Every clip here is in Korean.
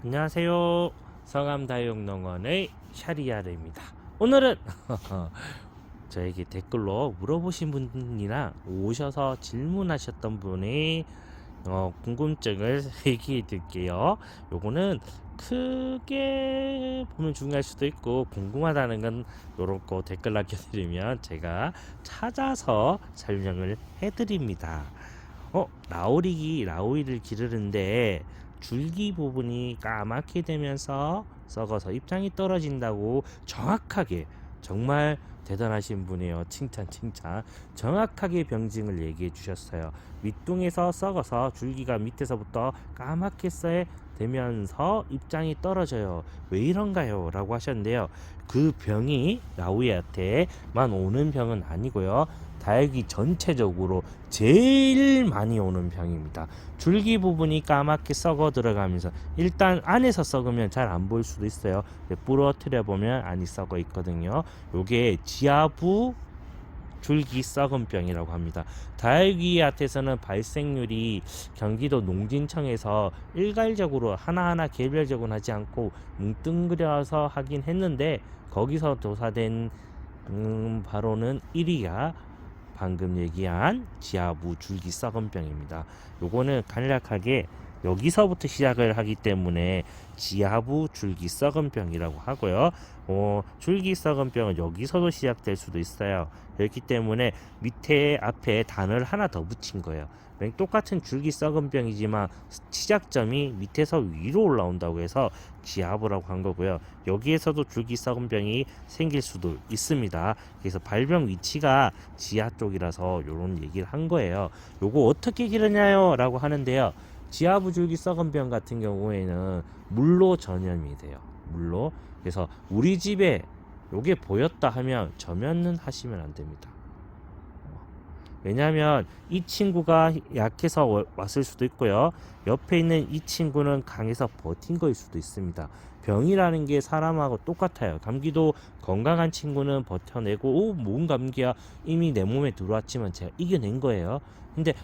안녕하세요. 성암다육농원의 샤리아르입니다. 오늘은 저에게 댓글로 물어보신 분이랑 오셔서 질문하셨던 분의 궁금증을 얘기해 드릴게요. 요거는 크게 보면 중요할 수도 있고 궁금하다는 건 요런 거 댓글 남겨드리면 제가 찾아서 설명을 해드립니다. 라우이를 기르는데 줄기 부분이 까맣게 되면서 썩어서 입장이 떨어진다고 정확하게, 정말 대단하신 분이에요. 칭찬. 정확하게 병증을 얘기해 주셨어요. 밑둥에서 썩어서 줄기가 밑에서부터 까맣게 되면서 입장이 떨어져요. 왜 이런가요? 라고 하셨는데요. 그 병이 라우이한테만 오는 병은 아니고요. 다육이 전체적으로 제일 많이 오는 병입니다. 줄기 부분이 까맣게 썩어 들어가면서, 일단 안에서 썩으면 잘 안 보일 수도 있어요. 부러뜨려 보면 안이 썩어 있거든요. 요게 지하부 줄기 썩은 병이라고 합니다. 다육이한테서는 발생률이 경기도 농진청에서 일괄적으로 하나하나 개별적으로 하지 않고 뭉뚱그려서 하긴 했는데, 거기서 조사된 바로는 1위가 방금 얘기한 지하부 줄기 썩은병입니다. 요거는 간략하게 여기서부터 시작을 하기 때문에 지하부 줄기 썩은병이라고 하고요. 줄기 썩은병은 여기서도 시작될 수도 있어요. 그렇기 때문에 밑에 앞에 단어를 하나 더 붙인 거예요. 똑같은 줄기 썩은 병이지만 시작점이 밑에서 위로 올라온다고 해서 지하부라고 한 거고요. 여기에서도 줄기 썩은 병이 생길 수도 있습니다. 그래서 발병 위치가 지하 쪽이라서 요런 얘기를 한 거예요. 요거 어떻게 기르냐요? 라고 하는데요. 지하부 줄기 썩은 병 같은 경우에는 물로 전염이 돼요. 물로. 그래서 우리 집에 요게 보였다 하면 점연은 하시면 안 됩니다. 왜냐하면 이 친구가 약해서 왔을 수도 있고요. 옆에 있는 이 친구는 강해서 버틴 거일 수도 있습니다. 병이라는 게 사람하고 똑같아요. 감기도 건강한 친구는 버텨내고, 뭔 감기야, 이미 내 몸에 들어왔지만 제가 이겨낸 거예요. 근데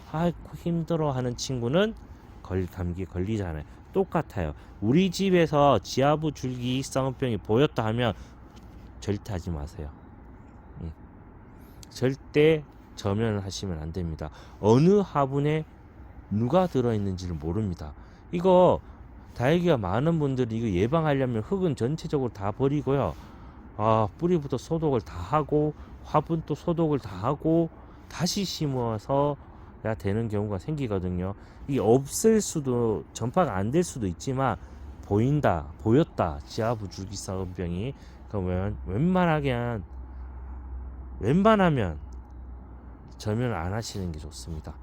힘들어 하는 친구는 감기 걸리잖아요. 똑같아요. 우리 집에서 지하부 줄기 쌍꺼병이 보였다 하면 절대 하지 마세요. 절대 저면을 하시면 안 됩니다. 어느 화분에 누가 들어있는지를 모릅니다. 이거 다육이가 많은 분들이 이거 예방하려면 흙은 전체적으로 다 버리고요. 뿌리부터 소독을 다 하고 화분도 소독을 다 하고 다시 심어서 야 되는 경우가 생기거든요. 이게 없을 수도, 전파가 안 될 수도 있지만 보였다 지하부 줄기 쌍꺼병이, 그러면 웬만하면 저면을 안 하시는 게 좋습니다.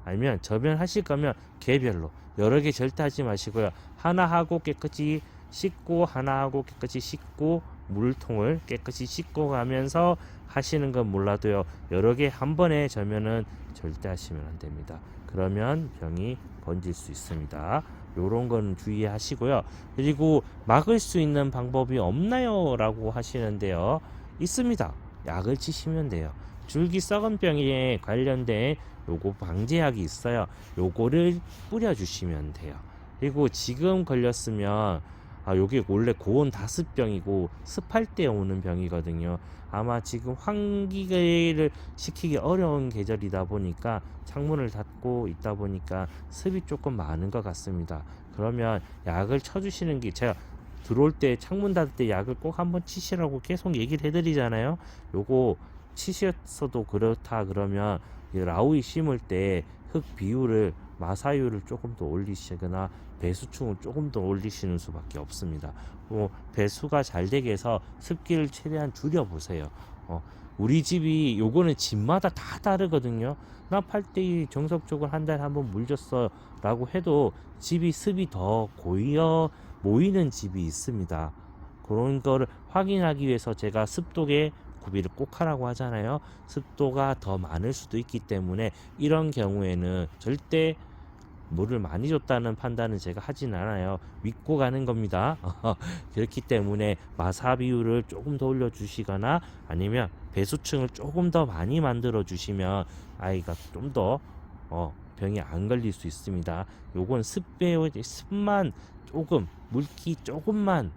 아니면 저면 하실 거면 개별로 여러 개 절대 하지 마시고요. 하나 하고 깨끗이 씻고, 하나 하고 깨끗이 씻고, 물통을 깨끗이 씻고 가면서 하시는 건 몰라도요, 여러 개 한 번에 저면은 절대 하시면 안 됩니다. 그러면 병이 번질 수 있습니다. 요런 건 주의하시고요. 그리고 막을 수 있는 방법이 없나요? 라고 하시는데요. 있습니다. 약을 치시면 돼요. 줄기 썩은 병에 관련된 요거 방제약이 있어요. 요거를 뿌려주시면 돼요. 그리고 지금 걸렸으면, 요게 원래 고온 다습병이고 습할 때 오는 병이거든요. 아마 지금 환기를 시키기 어려운 계절이다 보니까, 창문을 닫고 있다 보니까 습이 조금 많은 것 같습니다. 그러면 약을 쳐주시는 게, 제가 들어올 때 창문 닫을 때 약을 꼭 한번 치시라고 계속 얘기를 해드리잖아요. 요거 치셨어도 그렇다 그러면 라우이 심을 때 흙 비율을, 마사율을 조금 더 올리시거나 배수충을 조금 더 올리시는 수밖에 없습니다. 배수가 잘 되게 해서 습기를 최대한 줄여 보세요. 우리 집이, 요거는 집마다 다 다르거든요. 나 8대2 정석적으로 한 달에 한 번 물 줬어 라고 해도 집이 습이 더 모이는 집이 있습니다. 그런 거를 확인하기 위해서 제가 습도계 구비를 꼭 하라고 하잖아요. 습도가 더 많을 수도 있기 때문에 이런 경우에는 절대 물을 많이 줬다는 판단은 제가 하진 않아요. 믿고 가는 겁니다. 그렇기 때문에 마사 비율을 조금 더 올려주시거나, 아니면 배수층을 조금 더 많이 만들어 주시면 아이가 좀 더 병이 안 걸릴 수 있습니다. 요건 습만 조금 물기 조금만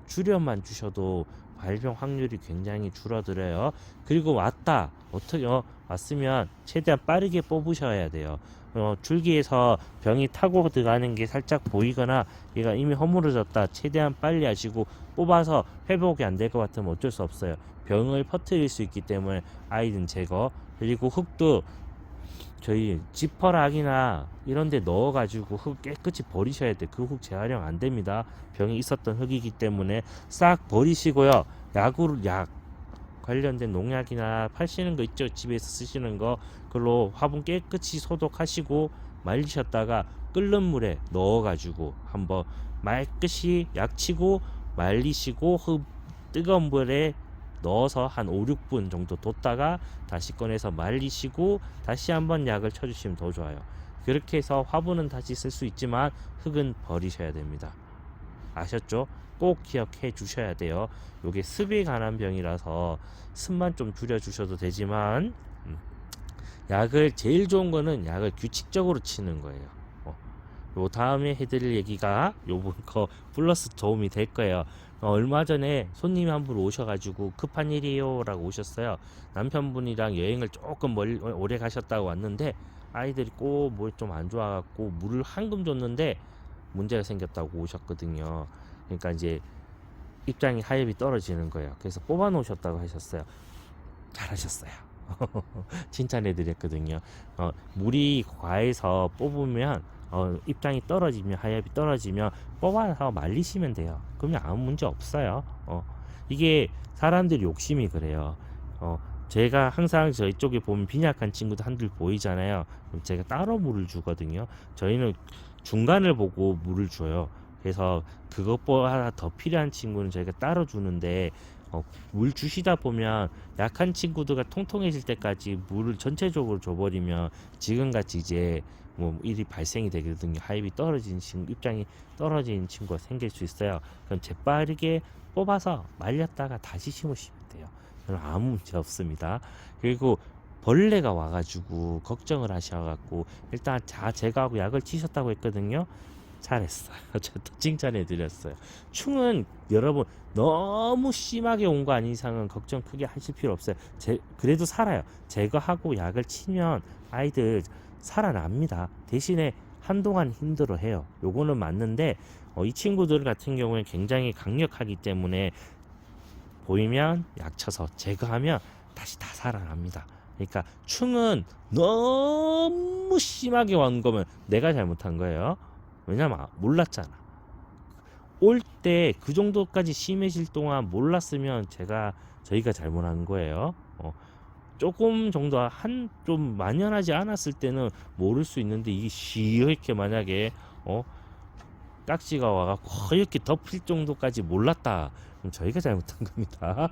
줄여만 주셔도 발병 확률이 굉장히 줄어들어요. 그리고 왔다 어떻게 왔으면 최대한 빠르게 뽑으셔야 돼요. 줄기에서 병이 타고 들어가는 게 살짝 보이거나 얘가 이미 허물어졌다, 최대한 빨리 하시고 뽑아서 회복이 안 될 것 같으면 어쩔 수 없어요. 병을 퍼뜨릴 수 있기 때문에 아이든 제거. 그리고 흙도 저희 지퍼락이나 이런 데 넣어 가지고 흙 깨끗이 버리셔야 돼. 그 흙 재활용 안 됩니다. 병이 있었던 흙이기 때문에 싹 버리시고요. 약 관련된 농약이나 파시는 거 있죠, 집에서 쓰시는 거, 그걸로 화분 깨끗이 소독하시고 말리셨다가 끓는 물에 넣어 가지고 한번 깨끗이 약치고 말리시고 뜨거운 물에 넣어서 한 5, 6분 정도 뒀다가 다시 꺼내서 말리시고 다시 한번 약을 쳐주시면 더 좋아요. 그렇게 해서 화분은 다시 쓸 수 있지만 흙은 버리셔야 됩니다. 아셨죠? 꼭 기억해 주셔야 돼요. 요게 습에 관한 병이라서 습만 좀 줄여 주셔도 되지만 약을 제일 좋은 거는 약을 규칙적으로 치는 거예요. 요 다음에 해드릴 얘기가 요번 거 플러스 도움이 될 거예요. 얼마 전에 손님이 한 분 오셔가지고 급한 일이에요 라고 오셨어요. 남편분이랑 여행을 조금 오래 가셨다고 왔는데 아이들이 꼭 뭘 좀 안 좋아갖고 물을 한금 줬는데 문제가 생겼다고 오셨거든요. 그러니까 이제 입장이 하엽이 떨어지는 거예요. 그래서 뽑아 놓으셨다고 하셨어요. 잘하셨어요. 칭찬해 드렸거든요. 물이 과해서 뽑으면 입장이 떨어지면, 하엽이 떨어지면 뽑아서 말리시면 돼요. 그러면 아무 문제 없어요. 이게 사람들이 욕심이 그래요. 제가 항상 저희 쪽에 보면 빈약한 친구들 한둘 보이잖아요. 그럼 제가 따로 물을 주거든요. 저희는 중간을 보고 물을 줘요. 그래서 그것보다 더 필요한 친구는 저희가 따로 주는데 물 주시다 보면 약한 친구들과 통통해질 때까지 물을 전체적으로 줘버리면 지금같이 이제 뭐 일이 발생이 되거든요. 하입이 떨어진 친구, 입장이 떨어진 친구가 생길 수 있어요. 그럼 재빠르게 뽑아서 말렸다가 다시 심으시면 돼요. 그럼 아무 문제 없습니다. 그리고 벌레가 와가지고 걱정을 하셔갖고 일단 제거하고 약을 치셨다고 했거든요. 잘했어요. 제가 또 칭찬해 드렸어요. 충은 여러분 너무 심하게 온 거 아닌 이상은 걱정 크게 하실 필요 없어요. 그래도 살아요. 제거하고 약을 치면 아이들 살아납니다. 대신에 한동안 힘들어해요. 요거는 맞는데 이 친구들 같은 경우에 굉장히 강력하기 때문에 보이면 약 쳐서 제거하면 다시 다 살아납니다. 그러니까 충은 너무 심하게 온 거면 내가 잘못한 거예요. 왜냐면 몰랐잖아. 올 때 그 정도까지 심해질 동안 몰랐으면 저희가 잘못한 거예요. 조금 정도 좀 만연하지 않았을 때는 모를 수 있는데 이게 시이렇게 만약에 깍지가 와갖고 허옇게 덮일 정도까지 몰랐다. 그럼 저희가 잘못한 겁니다.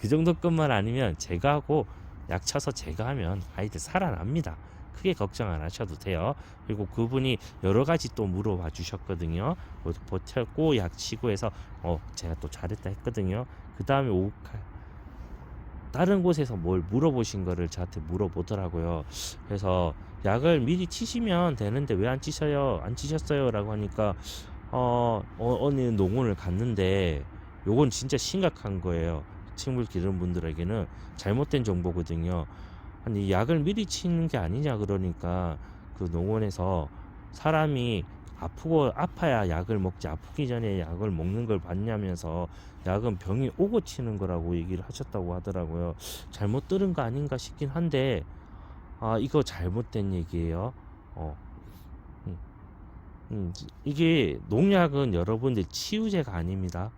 그 정도뿐만 아니면 제거하고 약 쳐서 제거하면 아이들 살아납니다. 크게 걱정 안 하셔도 돼요. 그리고 그분이 여러 가지 또 물어봐 주셨거든요. 버텼고 약 치고 해서 제가 또 잘했다 했거든요. 그 다음에 다른 곳에서 뭘 물어보신 거를 저한테 물어보더라고요. 그래서 약을 미리 치시면 되는데 왜 안 치셨어요? 라고 하니까 어느 농원을 갔는데 요건 진짜 심각한 거예요. 식물 기르는 분들에게는 잘못된 정보거든요. 아니 약을 미리 치는 게 아니냐 그러니까 그 농원에서 사람이 아파야 약을 먹지 아프기 전에 약을 먹는 걸 봤냐면서 약은 병이 오고 치는 거라고 얘기를 하셨다고 하더라고요. 잘못 들은 거 아닌가 싶긴 한데 이거 잘못된 얘기예요. 이게 농약은 여러분들 치유제가 아닙니다.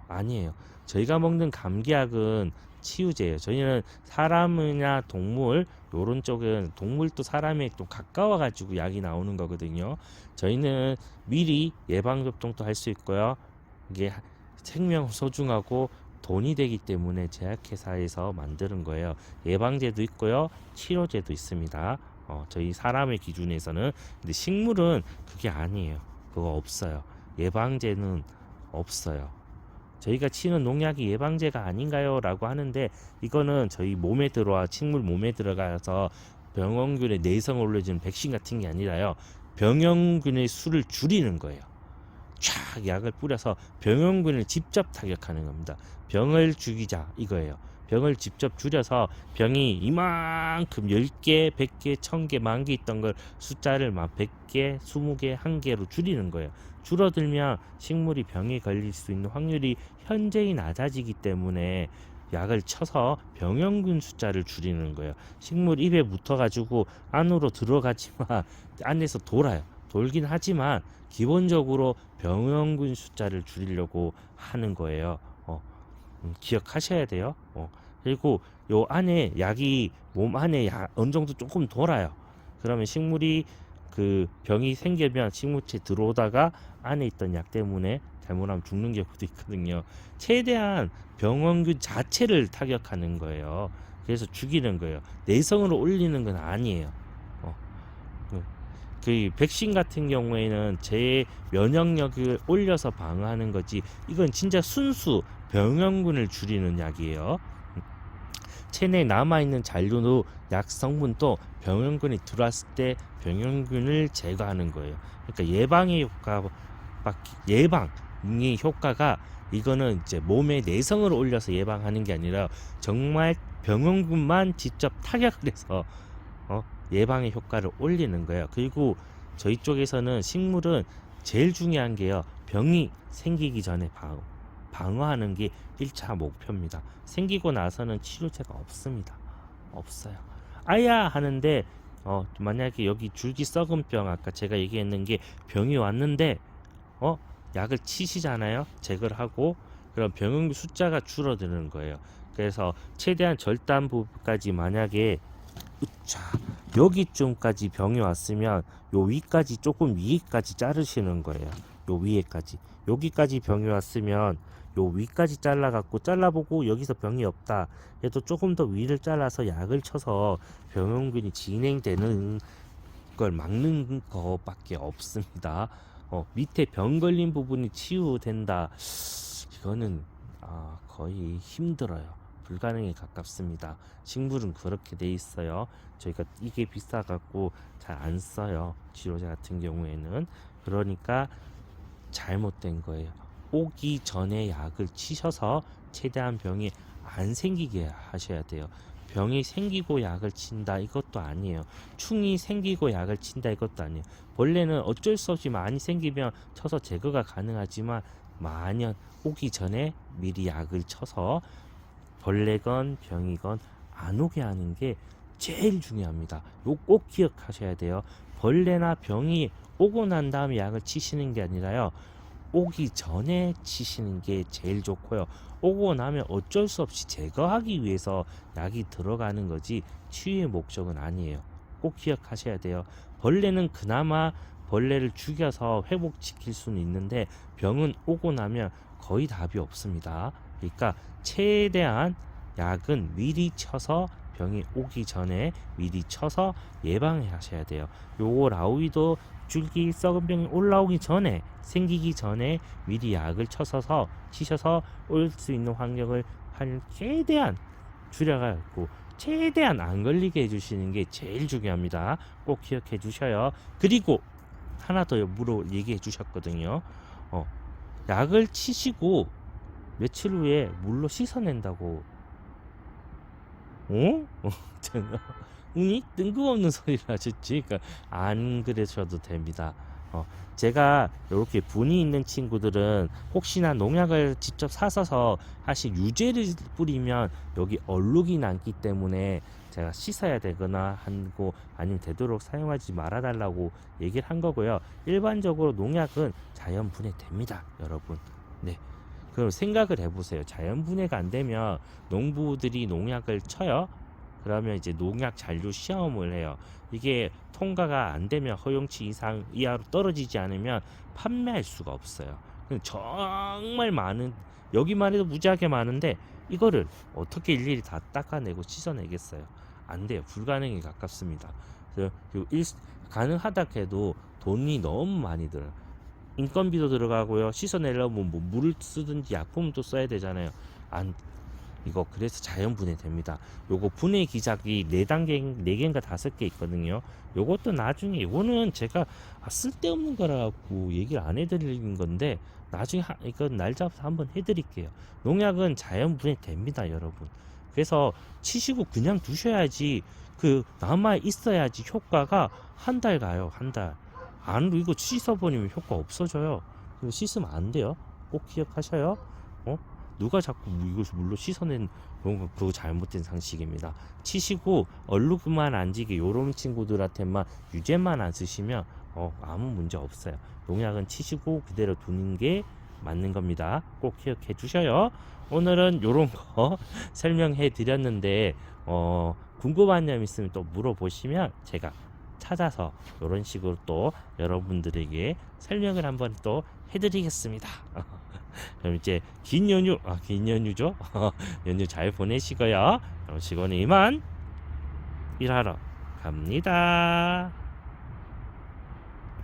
아니에요. 저희가 먹는 감기약은 치유제예요. 저희는 사람이나 동물 요런 쪽은 동물도 사람에 좀 가까워 가지고 약이 나오는 거거든요. 저희는 미리 예방 접종도 할 수 있고요. 이게 생명 소중하고 돈이 되기 때문에 제약회사에서 만드는 거예요. 예방제도 있고요. 치료제도 있습니다. 저희 사람의 기준에서는. 근데 식물은 그게 아니에요. 그거 없어요. 예방제는 없어요. 저희가 치는 농약이 예방제가 아닌가요? 라고 하는데 이거는 저희 몸에 식물 몸에 들어가서 병원균의 내성을 올려주는 백신 같은 게 아니라요. 병영균의 수를 줄이는 거예요. 촥 약을 뿌려서 병영균을 직접 타격하는 겁니다. 병을 죽이자 이거예요. 병을 직접 줄여서 병이 이만큼 10개, 100개, 1000개, 10,000개 있던 걸 숫자를 막 100개, 20개, 1개로 줄이는 거예요. 줄어들면 식물이 병에 걸릴 수 있는 확률이 현저히 낮아지기 때문에 약을 쳐서 병영균 숫자를 줄이는 거예요. 식물 입에 묻어가지고 안으로 들어가지만 안에서 돌아요. 돌긴 하지만 기본적으로 병영균 숫자를 줄이려고 하는 거예요. 기억하셔야 돼요. 그리고 요 안에 약이 몸 안에 어느 정도 조금 돌아요. 그러면 식물이 그 병이 생기면 식물체에 들어오다가 안에 있던 약 때문에 잘못하면 죽는 경우도 있거든요. 최대한 병원균 자체를 타격하는 거예요. 그래서 죽이는 거예요. 내성으로 올리는 건 아니에요. 그 백신 같은 경우에는 제 면역력을 올려서 방어하는 거지, 이건 진짜 순수 병원균을 줄이는 약이에요. 체내에 남아있는 잔류도 약 성분도 병원균이 들어왔을 때 병원균을 제거하는 거예요. 그러니까 예방의 효과가 이거는 이제 몸의 내성을 올려서 예방하는 게 아니라 정말 병원균만 직접 타격을 해서 예방의 효과를 올리는 거예요. 그리고 저희 쪽에서는 식물은 제일 중요한 게요, 병이 생기기 전에 방어하는 게 1차 목표입니다. 생기고 나서는 치료제가 없습니다. 없어요. 아야 하는데 만약에 여기 줄기 썩은 병, 아까 제가 얘기했는 게 병이 왔는데 약을 치시잖아요. 제거를 하고, 그럼 병원 숫자가 줄어드는 거예요. 그래서 최대한 절단 부분까지, 만약에 여기쯤까지 병이 왔으면 요 위까지, 조금 위에까지 자르시는 거예요. 요 위에까지, 여기까지 병이 왔으면 요 위까지 잘라갖고, 잘라보고 여기서 병이 없다 해도 조금 더 위를 잘라서 약을 쳐서 병원균이 진행되는 걸 막는 것밖에 없습니다. 밑에 병 걸린 부분이 치유된다, 이거는 거의 힘들어요. 불가능에 가깝습니다. 식물은 그렇게 돼 있어요. 저희가 이게 비싸갖고 잘 안 써요, 치료제 같은 경우에는. 그러니까 잘못된 거예요. 오기 전에 약을 치셔서 최대한 병이 안 생기게 하셔야 돼요. 병이 생기고 약을 친다 이것도 아니에요. 충이 생기고 약을 친다 이것도 아니에요. 벌레는 어쩔 수 없이 많이 생기면 쳐서 제거가 가능하지만, 만약 오기 전에 미리 약을 쳐서 벌레건 병이건 안 오게 하는 게 제일 중요합니다. 요 꼭 기억하셔야 돼요. 벌레나 병이 오고 난 다음에 약을 치시는 게 아니라요, 오기 전에 치시는 게 제일 좋고요. 오고 나면 어쩔 수 없이 제거하기 위해서 약이 들어가는 거지 치유의 목적은 아니에요. 꼭 기억하셔야 돼요. 벌레는 그나마 벌레를 죽여서 회복시킬 수는 있는데, 병은 오고 나면 거의 답이 없습니다. 그러니까 최대한 약은 미리 쳐서, 병이 오기 전에 미리 쳐서 예방하셔야 돼요. 요거 라우이도 줄기 썩은 병이 올라오기 전에, 생기기 전에 미리 약을 치셔서 올 수 있는 환경을 최대한 줄여가지고 최대한 안 걸리게 해주시는 게 제일 중요합니다. 꼭 기억해 주셔요. 그리고 하나 더 얘기해 주셨거든요. 약을 치시고 며칠 후에 물로 씻어낸다고. 뜬금없는 소리를 하셨지. 그러니까 안 그러셔도 됩니다. 제가 이렇게 분이 있는 친구들은 혹시나 농약을 직접 사서 사실 유제를 뿌리면 여기 얼룩이 남기 때문에 제가 씻어야 되거나 하고, 아니면 되도록 사용하지 말아달라고 얘기를 한 거고요. 일반적으로 농약은 자연 분해됩니다, 여러분. 네. 그럼 생각을 해보세요. 자연 분해가 안 되면 농부들이 농약을 쳐요. 그러면 이제 농약 잔류 시험을 해요. 이게 통과가 안 되면, 허용치 이상 이하로 떨어지지 않으면 판매할 수가 없어요. 정말 많은, 여기만 해도 무지하게 많은데 이거를 어떻게 일일이 다 닦아내고 씻어내겠어요? 안 돼요. 불가능에 가깝습니다. 가능하다 해도 돈이 너무 많이 들어요. 인건비도 들어가고요. 씻어내려면 뭐 물을 쓰든지 약품도 써야 되잖아요. 이거 그래서 자연 분해됩니다. 요거 분해 기작이 4단계, 4개인가 5개 있거든요. 요것도 나중에, 요거는 제가 쓸데없는 거라고 얘기를 안 해드리는 건데, 나중에 이건 날 잡아서 한번 해드릴게요. 농약은 자연 분해됩니다, 여러분. 그래서 치시고 그냥 두셔야지, 남아 있어야지 효과가 한 달 가요, 한 달. 안, 이거 씻어버리면 효과 없어져요. 이거 씻으면 안 돼요. 꼭 기억하셔요. 누가 자꾸 이것을 물로 씻어낸 그거 잘못된 상식입니다. 치시고 얼룩만 안 지게 요런 친구들한테만 유제만 안 쓰시면 아무 문제 없어요. 농약은 치시고 그대로 두는 게 맞는 겁니다. 꼭 기억해 주셔요. 오늘은 요런 거 설명해 드렸는데 궁금한 점 있으면 또 물어보시면 제가 찾아서 이런 식으로 또 여러분들에게 설명을 한번 또 해드리겠습니다. 그럼 이제 긴 연휴죠. 연휴 잘 보내시고요. 그럼 직원은 이만 일하러 갑니다.